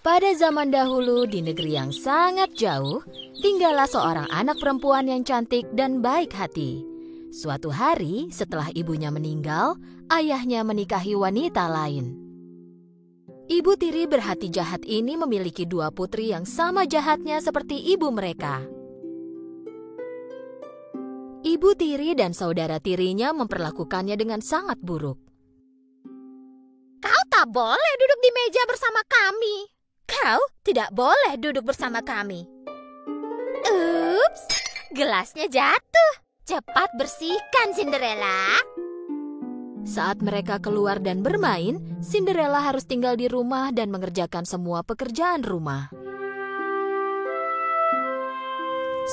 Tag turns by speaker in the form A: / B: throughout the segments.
A: Pada zaman dahulu di negeri yang sangat jauh, tinggallah seorang anak perempuan yang cantik dan baik hati. Suatu hari setelah ibunya meninggal, ayahnya menikahi wanita lain. Ibu tiri berhati jahat ini memiliki dua putri yang sama jahatnya seperti ibu mereka. Ibu tiri dan saudara tirinya memperlakukannya dengan sangat buruk.
B: Kau tak boleh duduk di meja bersama kami.
A: Kau tidak boleh duduk bersama kami.
B: Ups, gelasnya jatuh. Cepat bersihkan, Cinderella.
A: Saat mereka keluar dan bermain, Cinderella harus tinggal di rumah dan mengerjakan semua pekerjaan rumah.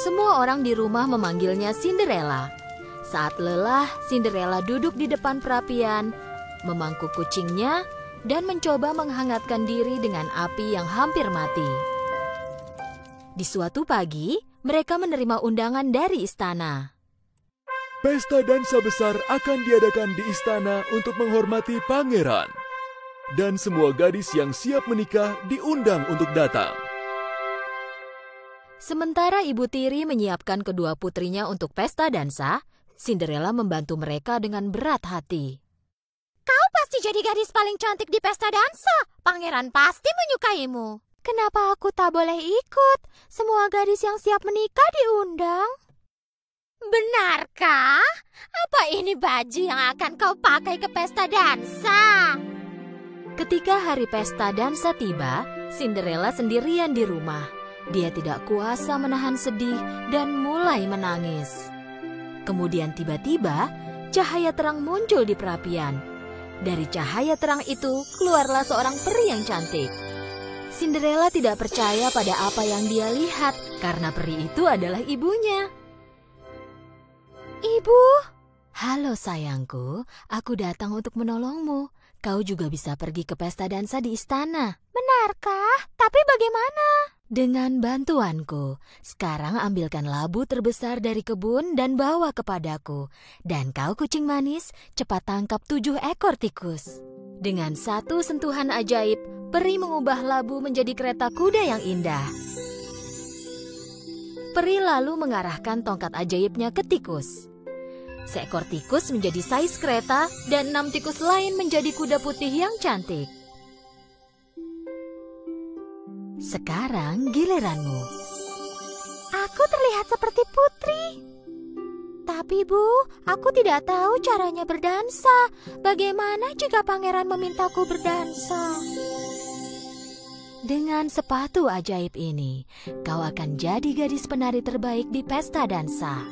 A: Semua orang di rumah memanggilnya Cinderella. Saat lelah, Cinderella duduk di depan perapian, memangku kucingnya, dan mencoba menghangatkan diri dengan api yang hampir mati. Di suatu pagi, mereka menerima undangan dari istana.
C: Pesta dansa besar akan diadakan di istana untuk menghormati pangeran. Dan semua gadis yang siap menikah diundang untuk datang.
A: Sementara ibu tiri menyiapkan kedua putrinya untuk pesta dansa, Cinderella membantu mereka dengan berat hati.
B: Kau pasti jadi gadis paling cantik di pesta dansa. Pangeran pasti menyukaimu.
D: Kenapa aku tak boleh ikut? Semua gadis yang siap menikah diundang.
B: Benarkah? Apa ini baju yang akan kau pakai ke pesta dansa?
A: Ketika hari pesta dansa tiba, Cinderella sendirian di rumah. Dia tidak kuasa menahan sedih dan mulai menangis. Kemudian tiba-tiba, cahaya terang muncul di perapian. Dari cahaya terang itu, keluarlah seorang peri yang cantik. Cinderella tidak percaya pada apa yang dia lihat, karena peri itu adalah ibunya.
D: Ibu?
A: Halo sayangku, aku datang untuk menolongmu. Kau juga bisa pergi ke pesta dansa di istana.
D: Benarkah? Tapi bagaimana?
A: Dengan bantuanku, sekarang ambilkan labu terbesar dari kebun dan bawa kepadaku. Dan kau kucing manis, cepat tangkap 7 ekor tikus. Dengan satu sentuhan ajaib, peri mengubah labu menjadi kereta kuda yang indah. Peri lalu mengarahkan tongkat ajaibnya ke tikus. Seekor tikus menjadi sais kereta dan 6 tikus lain menjadi kuda putih yang cantik. Sekarang giliranmu.
D: Aku terlihat seperti putri. Tapi Bu, aku tidak tahu caranya berdansa. Bagaimana jika pangeran memintaku berdansa?
A: Dengan sepatu ajaib ini, kau akan jadi gadis penari terbaik di pesta dansa.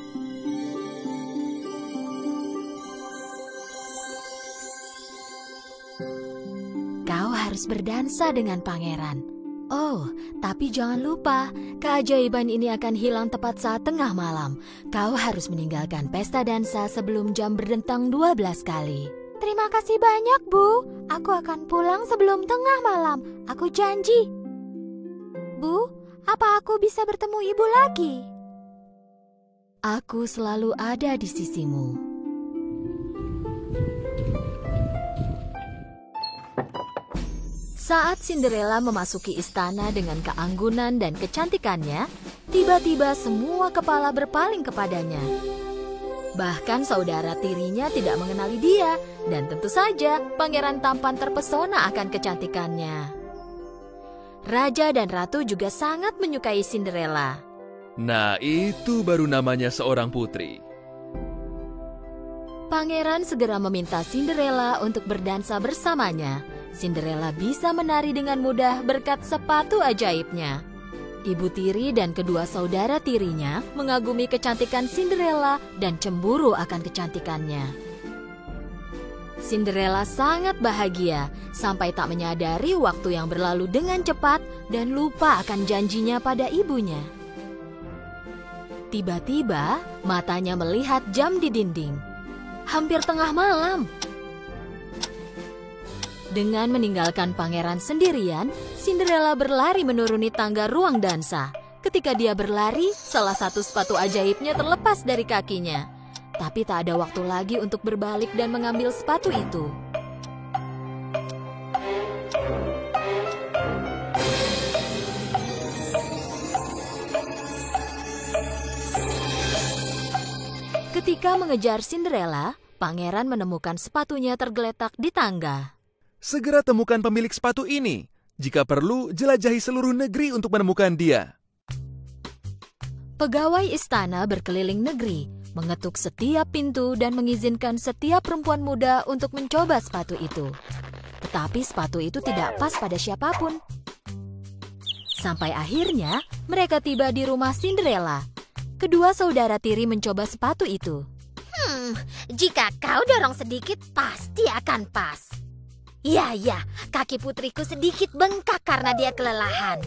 A: Kau harus berdansa dengan pangeran. Oh, tapi jangan lupa, keajaiban ini akan hilang tepat saat tengah malam. Kau harus meninggalkan pesta dansa sebelum jam berdentang 12 kali.
D: Terima kasih banyak, Bu. Aku akan pulang sebelum tengah malam. Aku janji. Bu, apa aku bisa bertemu Ibu lagi?
A: Aku selalu ada di sisimu. Saat Cinderella memasuki istana dengan keanggunan dan kecantikannya, tiba-tiba semua kepala berpaling kepadanya. Bahkan saudara tirinya tidak mengenali dia, dan tentu saja pangeran tampan terpesona akan kecantikannya. Raja dan ratu juga sangat menyukai Cinderella.
C: Nah, itu baru namanya seorang putri.
A: Pangeran segera meminta Cinderella untuk berdansa bersamanya. Cinderella bisa menari dengan mudah berkat sepatu ajaibnya. Ibu tiri dan kedua saudara tirinya mengagumi kecantikan Cinderella dan cemburu akan kecantikannya. Cinderella sangat bahagia sampai tak menyadari waktu yang berlalu dengan cepat dan lupa akan janjinya pada ibunya. Tiba-tiba matanya melihat jam di dinding. Hampir tengah malam. Dengan meninggalkan pangeran sendirian, Cinderella berlari menuruni tangga ruang dansa. Ketika dia berlari, salah satu sepatu ajaibnya terlepas dari kakinya. Tapi tak ada waktu lagi untuk berbalik dan mengambil sepatu itu. Ketika mengejar Cinderella, pangeran menemukan sepatunya tergeletak di tangga.
C: Segera temukan pemilik sepatu ini. Jika perlu, jelajahi seluruh negeri untuk menemukan dia.
A: Pegawai istana berkeliling negeri, mengetuk setiap pintu dan mengizinkan setiap perempuan muda untuk mencoba sepatu itu. Tetapi sepatu itu tidak pas pada siapapun. Sampai akhirnya mereka tiba di rumah Cinderella. Kedua saudara tiri mencoba sepatu itu.
B: Jika kau dorong sedikit, pasti akan pas. Ya, kaki putriku sedikit bengkak karena dia kelelahan.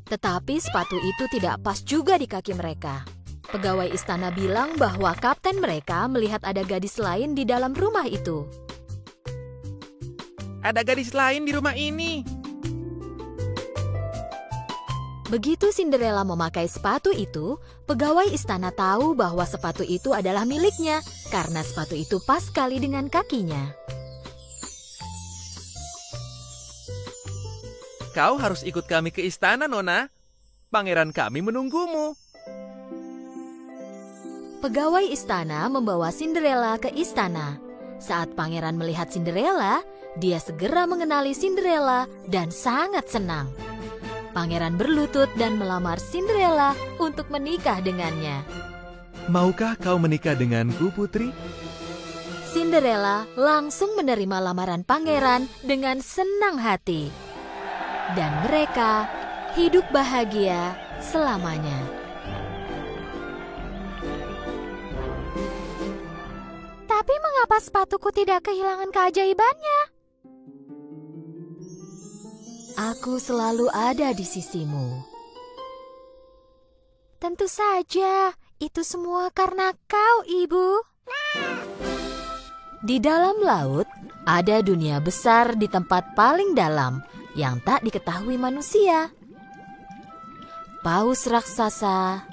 A: Tetapi sepatu itu tidak pas juga di kaki mereka. Pegawai istana bilang bahwa kapten mereka melihat ada gadis lain di dalam rumah itu.
E: Ada gadis lain di rumah ini.
A: Begitu Cinderella memakai sepatu itu, pegawai istana tahu bahwa sepatu itu adalah miliknya karena sepatu itu pas sekali dengan kakinya.
E: Kau harus ikut kami ke istana, Nona. Pangeran kami menunggumu.
A: Pegawai istana membawa Cinderella ke istana. Saat pangeran melihat Cinderella, dia segera mengenali Cinderella dan sangat senang. Pangeran berlutut dan melamar Cinderella untuk menikah dengannya.
C: Maukah kau menikah denganku, putri?
A: Cinderella langsung menerima lamaran pangeran dengan senang hati. Dan mereka hidup bahagia selamanya.
D: Tapi mengapa sepatuku tidak kehilangan keajaibannya?
A: Aku selalu ada di sisimu.
D: Tentu saja, itu semua karena kau, Ibu.
A: Di dalam laut, ada dunia besar di tempat paling dalam yang tak diketahui manusia. Paus raksasa,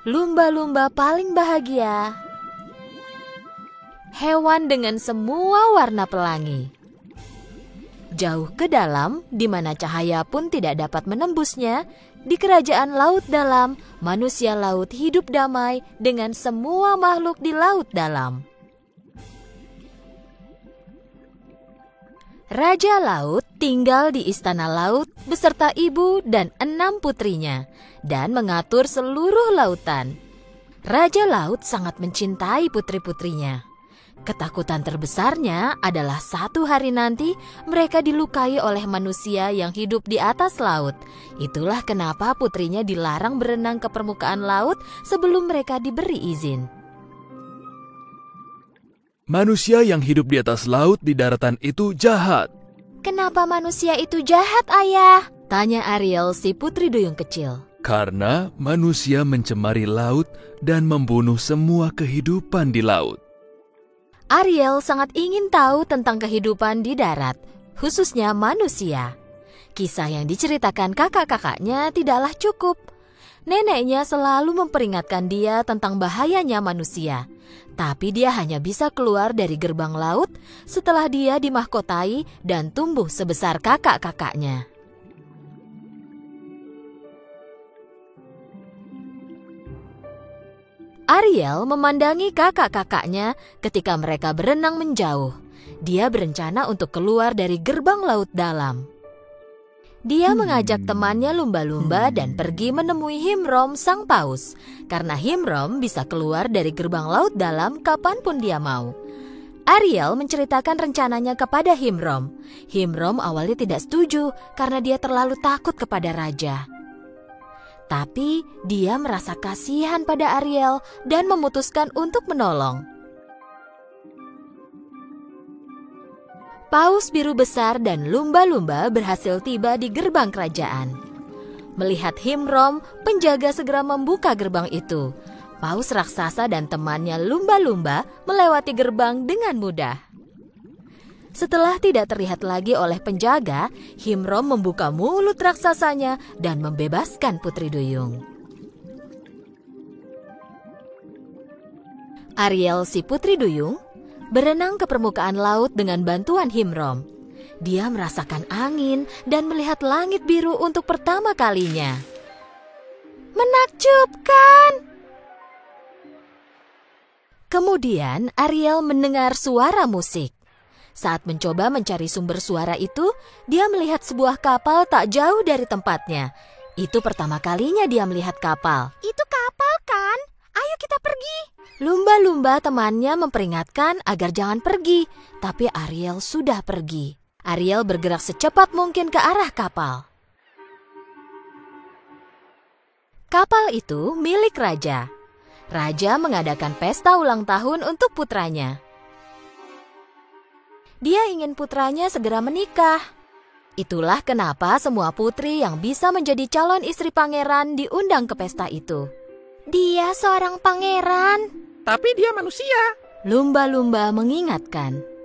A: lumba-lumba paling bahagia, hewan dengan semua warna pelangi. Jauh ke dalam, di mana cahaya pun tidak dapat menembusnya, di kerajaan laut dalam, manusia laut hidup damai dengan semua makhluk di laut dalam. Raja Laut tinggal di istana laut beserta ibu dan 6 putrinya dan mengatur seluruh lautan. Raja Laut sangat mencintai putri-putrinya. Ketakutan terbesarnya adalah satu hari nanti mereka dilukai oleh manusia yang hidup di atas laut. Itulah kenapa putrinya dilarang berenang ke permukaan laut sebelum mereka diberi izin.
C: Manusia yang hidup di atas laut di daratan itu jahat.
D: Kenapa manusia itu jahat, Ayah?
A: Tanya Ariel, si putri duyung kecil.
C: Karena manusia mencemari laut dan membunuh semua kehidupan di laut.
A: Ariel sangat ingin tahu tentang kehidupan di darat, khususnya manusia. Kisah yang diceritakan kakak-kakaknya tidaklah cukup. Neneknya selalu memperingatkan dia tentang bahayanya manusia. Tapi dia hanya bisa keluar dari gerbang laut setelah dia dimahkotai dan tumbuh sebesar kakak-kakaknya. Ariel memandangi kakak-kakaknya ketika mereka berenang menjauh. Dia berencana untuk keluar dari gerbang laut dalam. Dia mengajak temannya lumba-lumba dan pergi menemui Himrom sang paus. Karena Himrom bisa keluar dari gerbang laut dalam kapanpun dia mau. Ariel menceritakan rencananya kepada Himrom. Himrom awalnya tidak setuju karena dia terlalu takut kepada raja. Tapi dia merasa kasihan pada Ariel dan memutuskan untuk menolong. Paus biru besar dan lumba-lumba berhasil tiba di gerbang kerajaan. Melihat Himrom, penjaga segera membuka gerbang itu. Paus raksasa dan temannya lumba-lumba melewati gerbang dengan mudah. Setelah tidak terlihat lagi oleh penjaga, Himrom membuka mulut raksasanya dan membebaskan putri duyung. Ariel, si putri duyung, berenang ke permukaan laut dengan bantuan Himrom. Dia merasakan angin dan melihat langit biru untuk pertama kalinya.
D: Menakjubkan!
A: Kemudian Ariel mendengar suara musik. Saat mencoba mencari sumber suara itu, dia melihat sebuah kapal tak jauh dari tempatnya. Itu pertama kalinya dia melihat kapal.
D: Itu kapal kan? Ayo kita pergi.
A: Lumba-lumba temannya memperingatkan agar jangan pergi, tapi Ariel sudah pergi. Ariel bergerak secepat mungkin ke arah kapal. Kapal itu milik raja. Raja mengadakan pesta ulang tahun untuk putranya. Dia ingin putranya segera menikah. Itulah kenapa semua putri yang bisa menjadi calon istri pangeran diundang ke pesta itu.
D: Dia seorang pangeran.
E: Tapi dia manusia.
A: Lumba-lumba mengingatkan.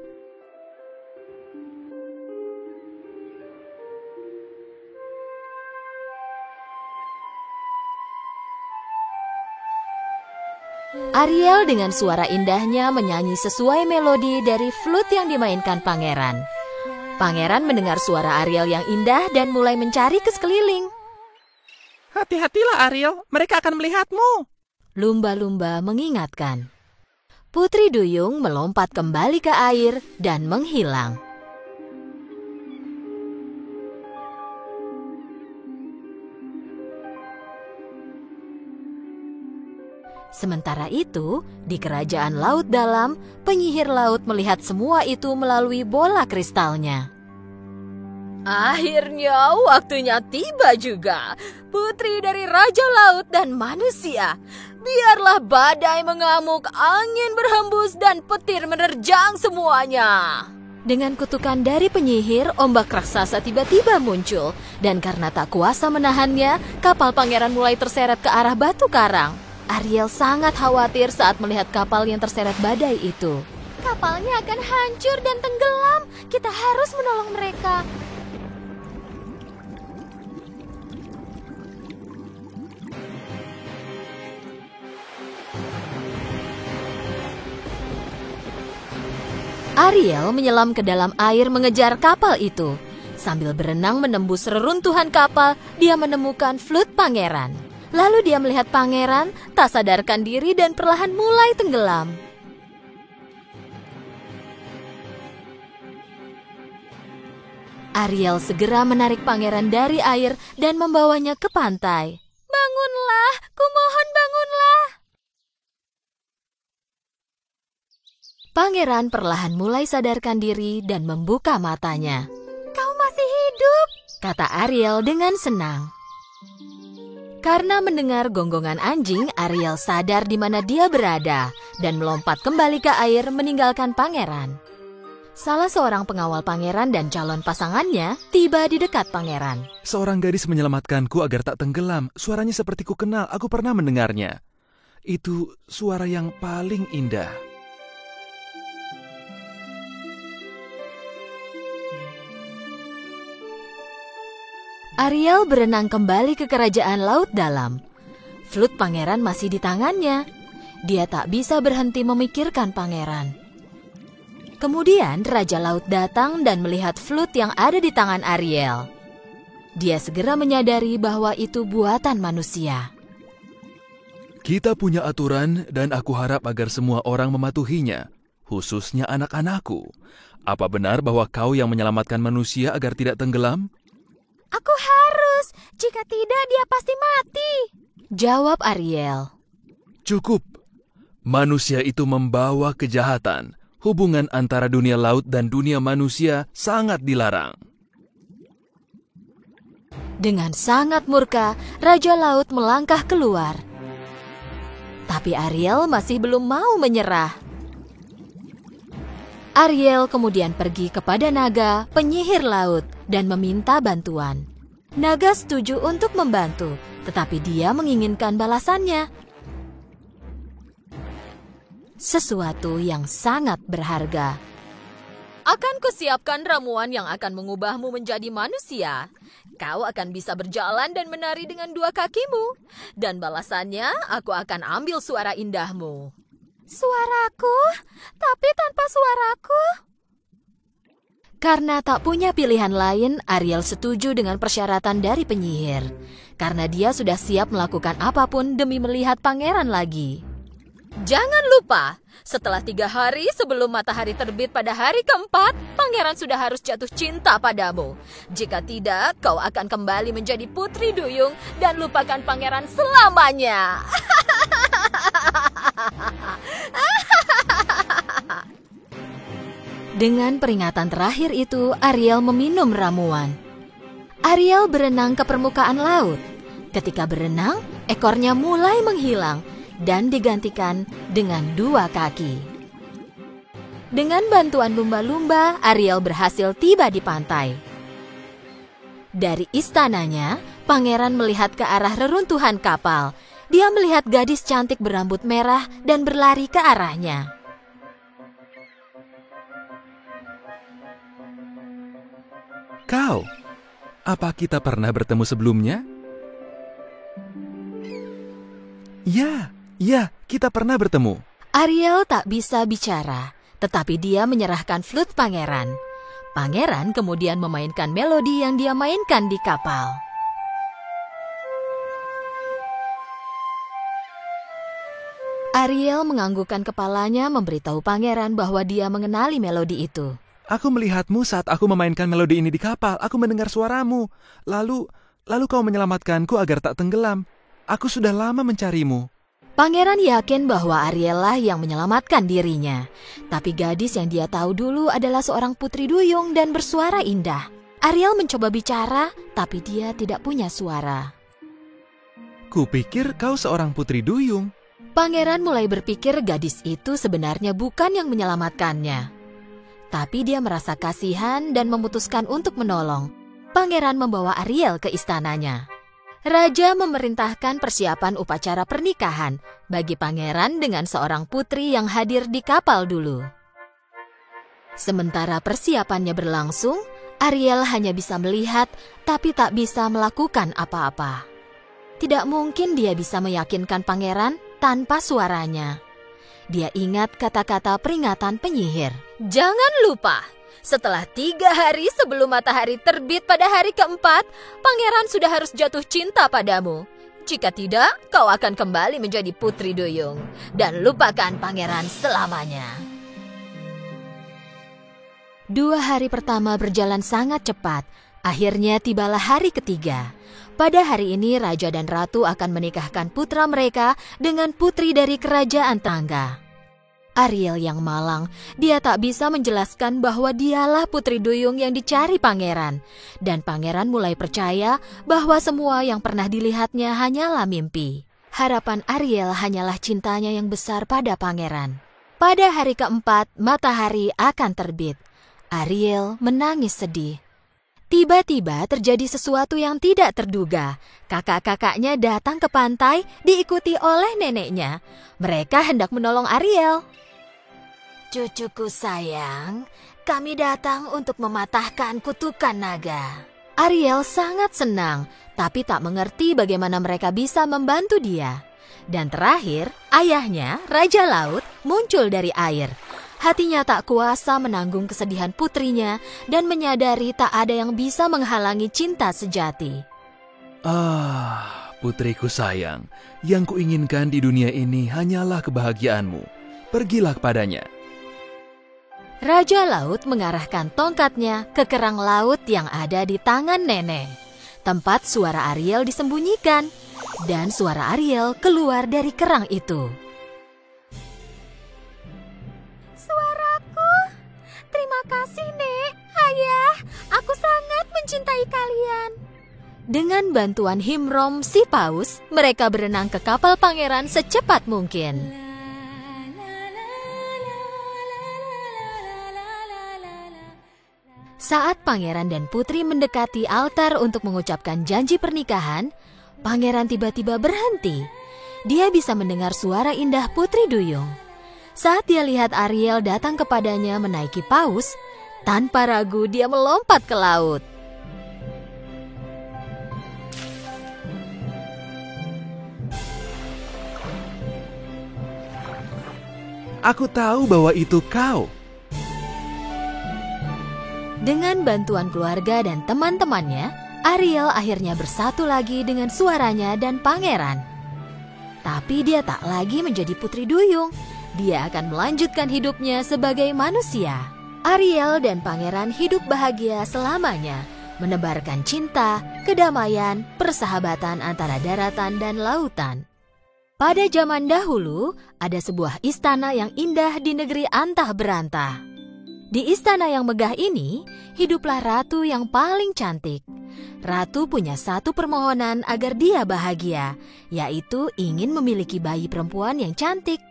A: Ariel dengan suara indahnya menyanyi sesuai melodi dari flute yang dimainkan pangeran. Pangeran mendengar suara Ariel yang indah dan mulai mencari ke sekeliling.
E: Hati-hatilah Ariel, mereka akan melihatmu.
A: Lumba-lumba mengingatkan. Putri Duyung melompat kembali ke air dan menghilang. Sementara itu, di kerajaan laut dalam, penyihir laut melihat semua itu melalui bola kristalnya. Akhirnya waktunya tiba juga, putri dari Raja Laut dan manusia. Biarlah badai mengamuk, angin berhembus, dan petir menerjang semuanya. Dengan kutukan dari penyihir, ombak raksasa tiba-tiba muncul. Dan karena tak kuasa menahannya, kapal pangeran mulai terseret ke arah batu karang. Ariel sangat khawatir saat melihat kapal yang terseret badai itu.
D: Kapalnya akan hancur dan tenggelam. Kita harus menolong mereka.
A: Ariel menyelam ke dalam air mengejar kapal itu. Sambil berenang menembus reruntuhan kapal, dia menemukan flute pangeran. Lalu dia melihat pangeran, tak sadarkan diri dan perlahan mulai tenggelam. Ariel segera menarik pangeran dari air dan membawanya ke pantai.
D: Bangunlah, kumohon bangunlah.
A: Pangeran perlahan mulai sadarkan diri dan membuka matanya.
D: Kau masih hidup,
A: kata Ariel dengan senang. Karena mendengar gonggongan anjing, Ariel sadar di mana dia berada dan melompat kembali ke air meninggalkan pangeran. Salah seorang pengawal pangeran dan calon pasangannya tiba di dekat pangeran.
C: Seorang gadis menyelamatkanku agar tak tenggelam. Suaranya seperti ku kenal, aku pernah mendengarnya. Itu suara yang paling indah.
A: Ariel berenang kembali ke kerajaan laut dalam. Flute pangeran masih di tangannya. Dia tak bisa berhenti memikirkan pangeran. Kemudian Raja Laut datang dan melihat flute yang ada di tangan Ariel. Dia segera menyadari bahwa itu buatan manusia.
C: Kita punya aturan dan aku harap agar semua orang mematuhinya, khususnya anak-anakku. Apa benar bahwa kau yang menyelamatkan manusia agar tidak tenggelam?
D: Aku harus. Jika tidak, dia pasti mati.
A: Jawab Ariel.
C: Cukup. Manusia itu membawa kejahatan. Hubungan antara dunia laut dan dunia manusia sangat dilarang.
A: Dengan sangat murka, Raja Laut melangkah keluar. Tapi Ariel masih belum mau menyerah. Ariel kemudian pergi kepada naga, penyihir laut, dan meminta bantuan. Naga setuju untuk membantu, tetapi dia menginginkan balasannya. Sesuatu yang sangat berharga. Akan kusiapkan ramuan yang akan mengubahmu menjadi manusia. Kau akan bisa berjalan dan menari dengan dua kakimu. Dan balasannya, aku akan ambil suara indahmu.
D: Suaraku? Tapi tanpa suaraku?
A: Karena tak punya pilihan lain, Ariel setuju dengan persyaratan dari penyihir. Karena dia sudah siap melakukan apapun demi melihat pangeran lagi. Jangan lupa, setelah 3 hari sebelum matahari terbit pada hari keempat, pangeran sudah harus jatuh cinta padamu. Jika tidak, kau akan kembali menjadi putri duyung dan lupakan pangeran selamanya. Dengan peringatan terakhir itu, Ariel meminum ramuan. Ariel berenang ke permukaan laut. Ketika berenang, ekornya mulai menghilang dan digantikan dengan 2 kaki. Dengan bantuan lumba-lumba, Ariel berhasil tiba di pantai. Dari istananya, pangeran melihat ke arah reruntuhan kapal. Dia melihat gadis cantik berambut merah dan berlari ke arahnya.
C: Kau, apa kita pernah bertemu sebelumnya? Ya, kita pernah bertemu.
A: Ariel tak bisa bicara, tetapi dia menyerahkan flute pangeran. Pangeran kemudian memainkan melodi yang dia mainkan di kapal. Ariel menganggukkan kepalanya memberitahu pangeran bahwa dia mengenali melodi itu.
C: Aku melihatmu saat aku memainkan melodi ini di kapal. Aku mendengar suaramu. Lalu kau menyelamatkanku agar tak tenggelam. Aku sudah lama mencarimu.
A: Pangeran yakin bahwa Ariel lah yang menyelamatkan dirinya. Tapi gadis yang dia tahu dulu adalah seorang putri duyung dan bersuara indah. Ariel mencoba bicara, tapi dia tidak punya suara.
C: Kupikir kau seorang putri duyung.
A: Pangeran mulai berpikir gadis itu sebenarnya bukan yang menyelamatkannya. Tapi dia merasa kasihan dan memutuskan untuk menolong. Pangeran membawa Ariel ke istananya. Raja memerintahkan persiapan upacara pernikahan bagi pangeran dengan seorang putri yang hadir di kapal dulu. Sementara persiapannya berlangsung, Ariel hanya bisa melihat tapi tak bisa melakukan apa-apa. Tidak mungkin dia bisa meyakinkan pangeran tanpa suaranya. Dia ingat kata-kata peringatan penyihir. Jangan lupa! Setelah 3 hari sebelum matahari terbit pada hari keempat, pangeran sudah harus jatuh cinta padamu. Jika tidak, kau akan kembali menjadi putri duyung dan lupakan pangeran selamanya. 2 hari pertama berjalan sangat cepat. Akhirnya tibalah hari ketiga. Pada hari ini, raja dan ratu akan menikahkan putra mereka dengan putri dari kerajaan tangga. Ariel yang malang, dia tak bisa menjelaskan bahwa dialah putri duyung yang dicari pangeran. Dan pangeran mulai percaya bahwa semua yang pernah dilihatnya hanyalah mimpi. Harapan Ariel hanyalah cintanya yang besar pada pangeran. Pada hari keempat, matahari akan terbit. Ariel menangis sedih. Tiba-tiba terjadi sesuatu yang tidak terduga. Kakak-kakaknya datang ke pantai diikuti oleh neneknya. Mereka hendak menolong Ariel. Cucuku sayang, kami datang untuk mematahkan kutukan naga. Ariel sangat senang, tapi tak mengerti bagaimana mereka bisa membantu dia. Dan terakhir, ayahnya, Raja Laut, muncul dari air. Hatinya tak kuasa menanggung kesedihan putrinya dan menyadari tak ada yang bisa menghalangi cinta sejati.
C: Putriku sayang, yang kuinginkan di dunia ini hanyalah kebahagiaanmu. Pergilah kepadanya.
A: Raja Laut mengarahkan tongkatnya ke kerang laut yang ada di tangan nenek. Tempat suara Ariel disembunyikan, dan suara Ariel keluar dari kerang itu.
D: Suaraku. Terima kasih, Nek. Ayah, aku sangat mencintai kalian.
A: Dengan bantuan Himrom si paus, mereka berenang ke kapal pangeran secepat mungkin. Saat pangeran dan putri mendekati altar untuk mengucapkan janji pernikahan, pangeran tiba-tiba berhenti. Dia bisa mendengar suara indah putri duyung. Saat dia lihat Ariel datang kepadanya menaiki paus, tanpa ragu dia melompat ke laut.
C: Aku tahu bahwa itu kau.
A: Dengan bantuan keluarga dan teman-temannya, Ariel akhirnya bersatu lagi dengan suaranya dan pangeran. Tapi dia tak lagi menjadi putri duyung. Dia akan melanjutkan hidupnya sebagai manusia. Ariel dan pangeran hidup bahagia selamanya, menebarkan cinta, kedamaian, persahabatan antara daratan dan lautan. Pada zaman dahulu, ada sebuah istana yang indah di negeri antah berantah. Di istana yang megah ini, hiduplah ratu yang paling cantik. Ratu punya satu permohonan agar dia bahagia, yaitu ingin memiliki bayi perempuan yang cantik.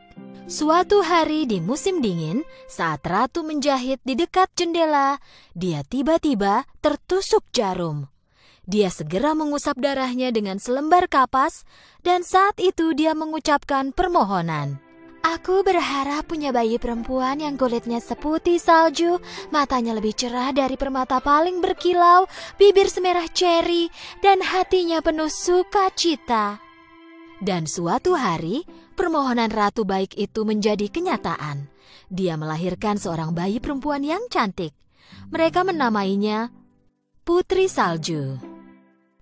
A: Suatu hari di musim dingin, saat ratu menjahit di dekat jendela, dia tiba-tiba tertusuk jarum. Dia segera mengusap darahnya dengan selembar kapas, dan saat itu dia mengucapkan permohonan.
D: Aku berharap punya bayi perempuan yang kulitnya seputih salju, matanya lebih cerah dari permata paling berkilau, bibir semerah ceri, dan hatinya penuh sukacita.
A: Dan suatu hari, permohonan ratu baik itu menjadi kenyataan. Dia melahirkan seorang bayi perempuan yang cantik. Mereka menamainya Putri Salju.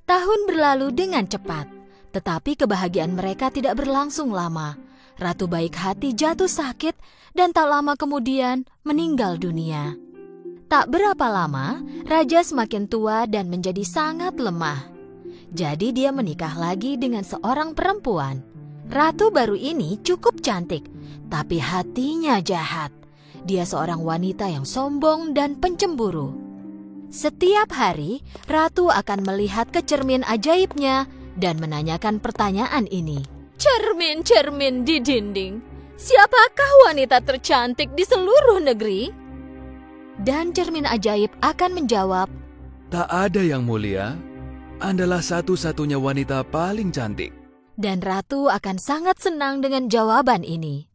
A: Tahun berlalu dengan cepat, tetapi kebahagiaan mereka tidak berlangsung lama. Ratu baik hati jatuh sakit dan tak lama kemudian meninggal dunia. Tak berapa lama, raja semakin tua dan menjadi sangat lemah. Jadi dia menikah lagi dengan seorang perempuan. Ratu baru ini cukup cantik, tapi hatinya jahat. Dia seorang wanita yang sombong dan pencemburu. Setiap hari, ratu akan melihat ke cermin ajaibnya dan menanyakan pertanyaan ini. Cermin-cermin di dinding, siapakah wanita tercantik di seluruh negeri? Dan cermin ajaib akan menjawab,
C: Tak ada yang mulia, Andalah satu-satunya wanita paling cantik.
A: dan ratu akan sangat senang dengan jawaban ini.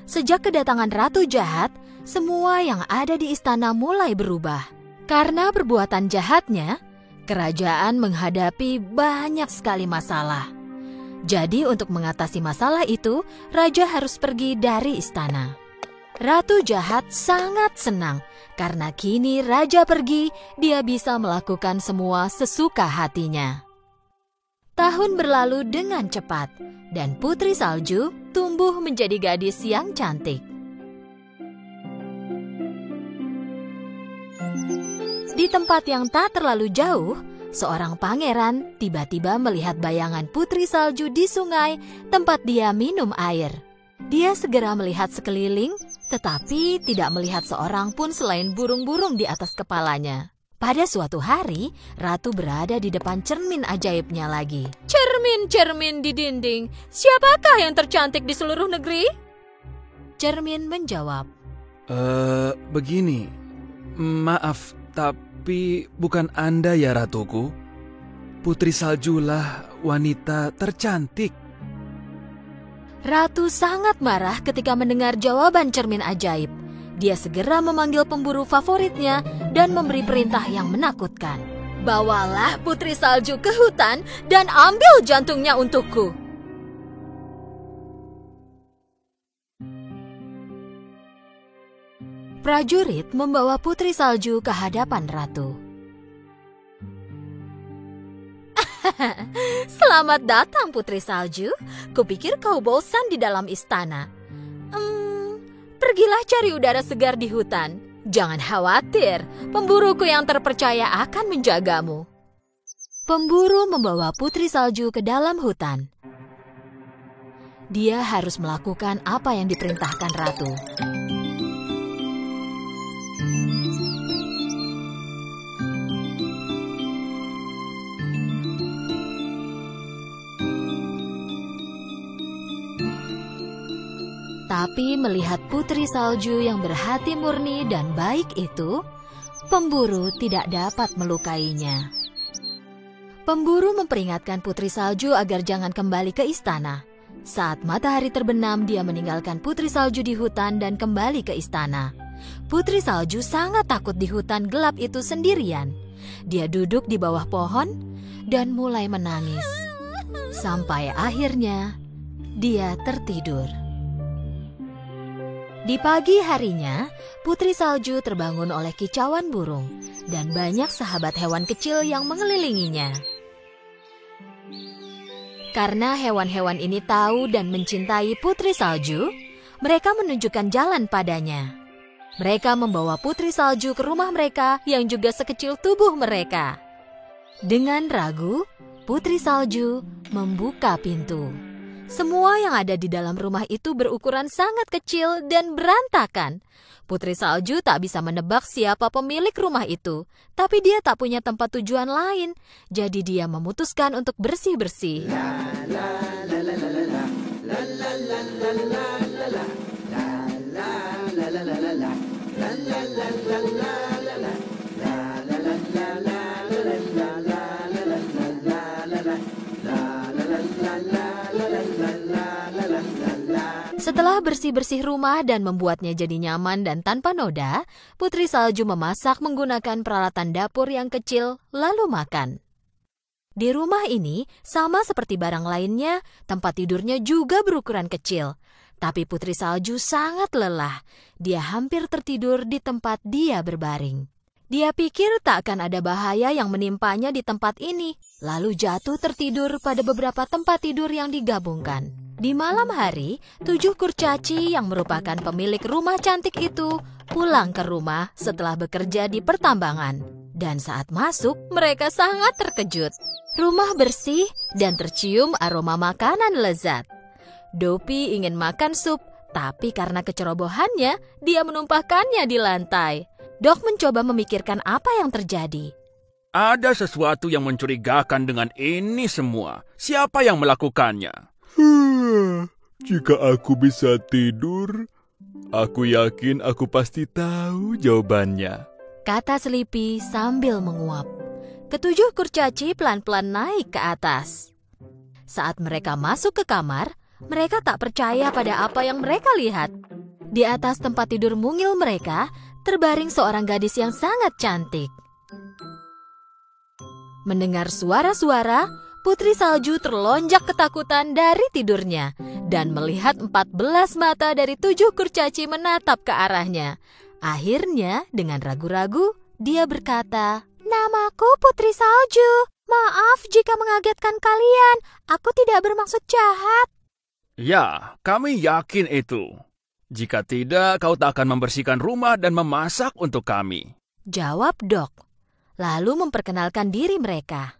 A: Sejak kedatangan ratu jahat, semua yang ada di istana mulai berubah. Karena perbuatan jahatnya, kerajaan menghadapi banyak sekali masalah. Jadi untuk mengatasi masalah itu, raja harus pergi dari istana. Ratu jahat sangat senang karena kini raja pergi, dia bisa melakukan semua sesuka hatinya. Tahun berlalu dengan cepat dan Putri Salju tumbuh menjadi gadis yang cantik. Di tempat yang tak terlalu jauh, seorang pangeran tiba-tiba melihat bayangan Putri Salju di sungai tempat dia minum air. Dia segera melihat sekeliling, tetapi tidak melihat seorang pun selain burung-burung di atas kepalanya. Pada suatu hari, ratu berada di depan cermin ajaibnya lagi. Cermin-cermin di dinding, siapakah yang tercantik di seluruh negeri? Cermin menjawab,
C: Begini, maaf, tapi bukan Anda ya ratuku. Putri Saljulah wanita tercantik.
A: Ratu sangat marah ketika mendengar jawaban cermin ajaib. Dia segera memanggil pemburu favoritnya dan memberi perintah yang menakutkan. Bawalah Putri Salju ke hutan dan ambil jantungnya untukku. Prajurit membawa Putri Salju ke hadapan ratu. Selamat datang Putri Salju. Kupikir kau bosan di dalam istana. Pergilah cari udara segar di hutan. Jangan khawatir, pemburuku yang terpercaya akan menjagamu. Pemburu membawa Putri Salju ke dalam hutan. Dia harus melakukan apa yang diperintahkan ratu. Tapi melihat Putri Salju yang berhati murni dan baik itu, pemburu tidak dapat melukainya. Pemburu memperingatkan Putri Salju agar jangan kembali ke istana. Saat matahari terbenam, dia meninggalkan Putri Salju di hutan dan kembali ke istana. Putri Salju sangat takut di hutan gelap itu sendirian. Dia duduk di bawah pohon dan mulai menangis. Sampai akhirnya, dia tertidur. Di pagi harinya, Putri Salju terbangun oleh kicauan burung dan banyak sahabat hewan kecil yang mengelilinginya. Karena hewan-hewan ini tahu dan mencintai Putri Salju, mereka menunjukkan jalan padanya. Mereka membawa Putri Salju ke rumah mereka yang juga sekecil tubuh mereka. Dengan ragu, Putri Salju membuka pintu. Semua yang ada di dalam rumah itu berukuran sangat kecil dan berantakan. Putri Salju tak bisa menebak siapa pemilik rumah itu, tapi dia tak punya tempat tujuan lain. Jadi dia memutuskan untuk bersih-bersih. Setelah bersih-bersih rumah dan membuatnya jadi nyaman dan tanpa noda, Putri Salju memasak menggunakan peralatan dapur yang kecil, lalu makan. Di rumah ini, sama seperti barang lainnya, tempat tidurnya juga berukuran kecil. Tapi Putri Salju sangat lelah. Dia hampir tertidur di tempat dia berbaring. Dia pikir tak akan ada bahaya yang menimpanya di tempat ini, lalu jatuh tertidur pada beberapa tempat tidur yang digabungkan. Di malam hari, 7 kurcaci yang merupakan pemilik rumah cantik itu pulang ke rumah setelah bekerja di pertambangan. Dan saat masuk, mereka sangat terkejut. Rumah bersih dan tercium aroma makanan lezat. Dopi ingin makan sup, tapi karena kecerobohannya, dia menumpahkannya di lantai. Dok mencoba memikirkan apa yang terjadi.
C: Ada sesuatu yang mencurigakan dengan ini semua. Siapa yang melakukannya?
F: Jika aku bisa tidur, aku yakin aku pasti tahu jawabannya,
A: kata Sleepy sambil menguap. Ketujuh kurcaci pelan-pelan naik ke atas. Saat mereka masuk ke kamar, mereka tak percaya pada apa yang mereka lihat. Di atas tempat tidur mungil mereka, terbaring seorang gadis yang sangat cantik. Mendengar suara-suara, Putri Salju terlonjak ketakutan dari tidurnya dan melihat 14 mata dari 7 kurcaci menatap ke arahnya. Akhirnya, dengan ragu-ragu, dia berkata, "Namaku Putri Salju. Maaf jika mengagetkan kalian. Aku tidak bermaksud jahat."
C: Ya, kami yakin itu. Jika tidak, kau tak akan membersihkan rumah dan memasak untuk kami,
A: jawab Dok. Lalu memperkenalkan diri mereka.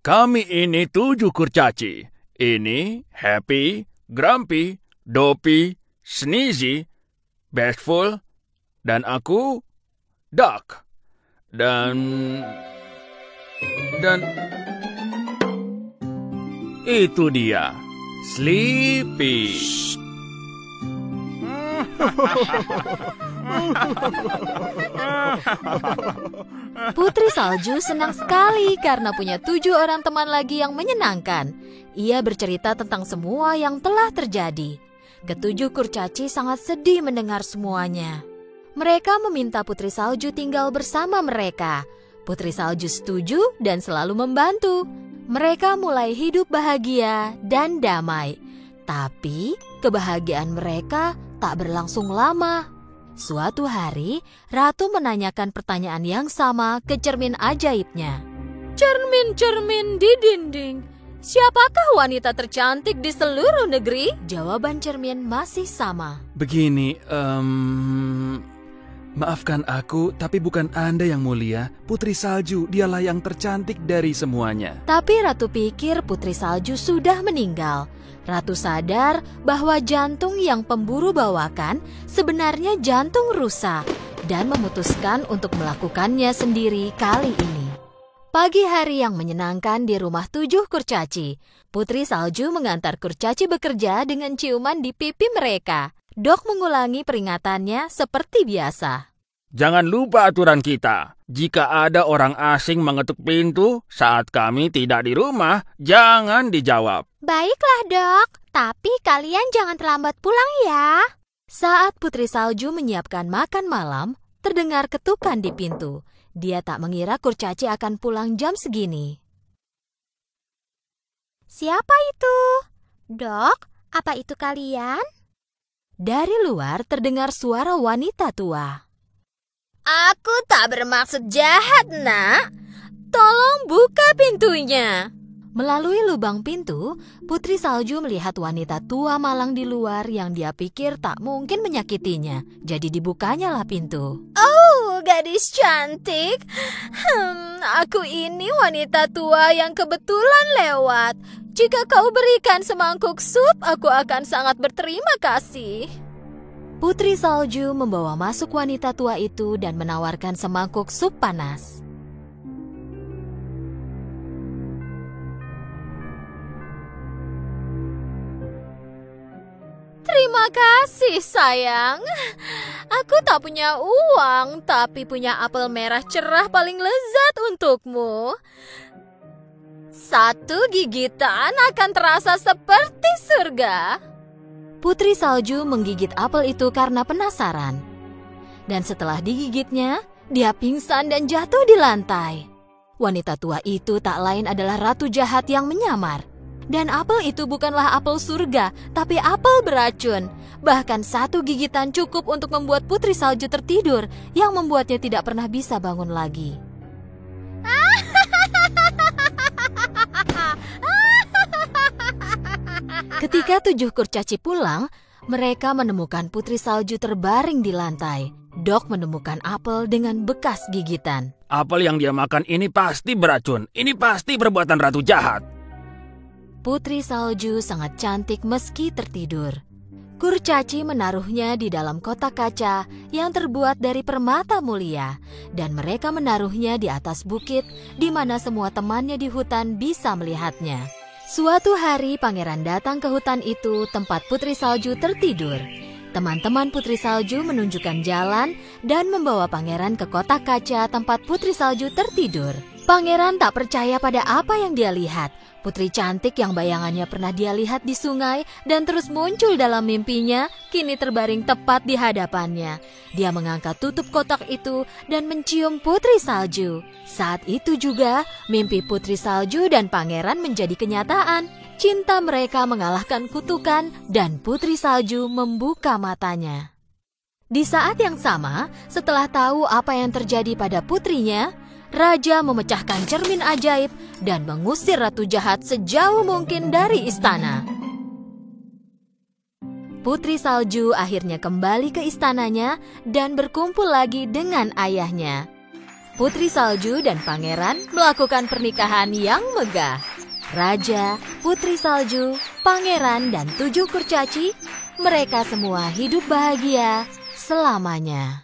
C: Kami ini 7 kurcaci. Ini Happy, Grumpy, Dopey, Sneezy, Bashful, dan aku, Duck. Dan itu dia, Sleepy.
A: Putri Salju senang sekali karena punya 7 orang teman lagi yang menyenangkan. Ia bercerita tentang semua yang telah terjadi. Ketujuh kurcaci sangat sedih mendengar semuanya. Mereka meminta Putri Salju tinggal bersama mereka. Putri Salju setuju dan selalu membantu. Mereka mulai hidup bahagia dan damai. Tapi kebahagiaan mereka tak berlangsung lama. Suatu hari, Ratu menanyakan pertanyaan yang sama ke cermin ajaibnya. "Cermin-cermin di dinding, siapakah wanita tercantik di seluruh negeri?" Jawaban cermin masih sama.
C: Begini, maafkan aku, tapi bukan Anda yang mulia. Putri Salju, dialah yang tercantik dari semuanya.
A: Tapi Ratu pikir Putri Salju sudah meninggal. Ratu sadar bahwa jantung yang pemburu bawakan sebenarnya jantung rusa dan memutuskan untuk melakukannya sendiri kali ini. Pagi hari yang menyenangkan di rumah 7 kurcaci. Putri Salju mengantar kurcaci bekerja dengan ciuman di pipi mereka. Dok mengulangi peringatannya seperti biasa.
C: Jangan lupa aturan kita. Jika ada orang asing mengetuk pintu saat kami tidak di rumah, jangan dijawab.
B: Baiklah, Dok. Tapi kalian jangan terlambat pulang ya.
A: Saat Putri Salju menyiapkan makan malam, terdengar ketukan di pintu. Dia tak mengira kurcaci akan pulang jam segini.
B: Siapa itu? Dok, apa itu kalian?
A: Dari luar terdengar suara wanita tua.
B: Aku tak bermaksud jahat, Nak.
A: Tolong buka pintunya. Melalui lubang pintu, Putri Salju melihat wanita tua malang di luar yang dia pikir tak mungkin menyakitinya. Jadi dibukanyalah pintu.
D: Oh, gadis cantik. Aku ini wanita tua yang kebetulan lewat. Jika kau berikan semangkuk sup, aku akan sangat berterima kasih.
A: Putri Salju membawa masuk wanita tua itu dan menawarkan semangkuk sup panas.
D: Terima kasih, sayang. Aku tak punya uang, tapi punya apel merah cerah paling lezat untukmu. Satu gigitan akan terasa seperti surga.
A: Putri Salju menggigit apel itu karena penasaran. Dan setelah digigitnya, dia pingsan dan jatuh di lantai. Wanita tua itu tak lain adalah ratu jahat yang menyamar. Dan apel itu bukanlah apel surga, tapi apel beracun. Bahkan satu gigitan cukup untuk membuat Putri Salju tertidur, yang membuatnya tidak pernah bisa bangun lagi. Ketika 7 kurcaci pulang, mereka menemukan Putri Salju terbaring di lantai. Dok menemukan apel dengan bekas gigitan.
G: Apel yang dia makan ini pasti beracun. Ini pasti perbuatan ratu jahat.
A: Putri Salju sangat cantik meski tertidur. Kurcaci menaruhnya di dalam kotak kaca yang terbuat dari permata mulia, dan mereka menaruhnya di atas bukit di mana semua temannya di hutan bisa melihatnya. Suatu hari pangeran datang ke hutan itu tempat Putri Salju tertidur. Teman-teman Putri Salju menunjukkan jalan dan membawa pangeran ke kotak kaca tempat Putri Salju tertidur. Pangeran tak percaya pada apa yang dia lihat. Putri cantik yang bayangannya pernah dia lihat di sungai dan terus muncul dalam mimpinya, kini terbaring tepat di hadapannya. Dia mengangkat tutup kotak itu dan mencium Putri Salju. Saat itu juga, mimpi Putri Salju dan pangeran menjadi kenyataan. Cinta mereka mengalahkan kutukan dan Putri Salju membuka matanya. Di saat yang sama, setelah tahu apa yang terjadi pada putrinya, Raja memecahkan cermin ajaib dan mengusir ratu jahat sejauh mungkin dari istana. Putri Salju akhirnya kembali ke istananya dan berkumpul lagi dengan ayahnya. Putri Salju dan pangeran melakukan pernikahan yang megah. Raja, Putri Salju, pangeran, dan 7 kurcaci, mereka semua hidup bahagia selamanya.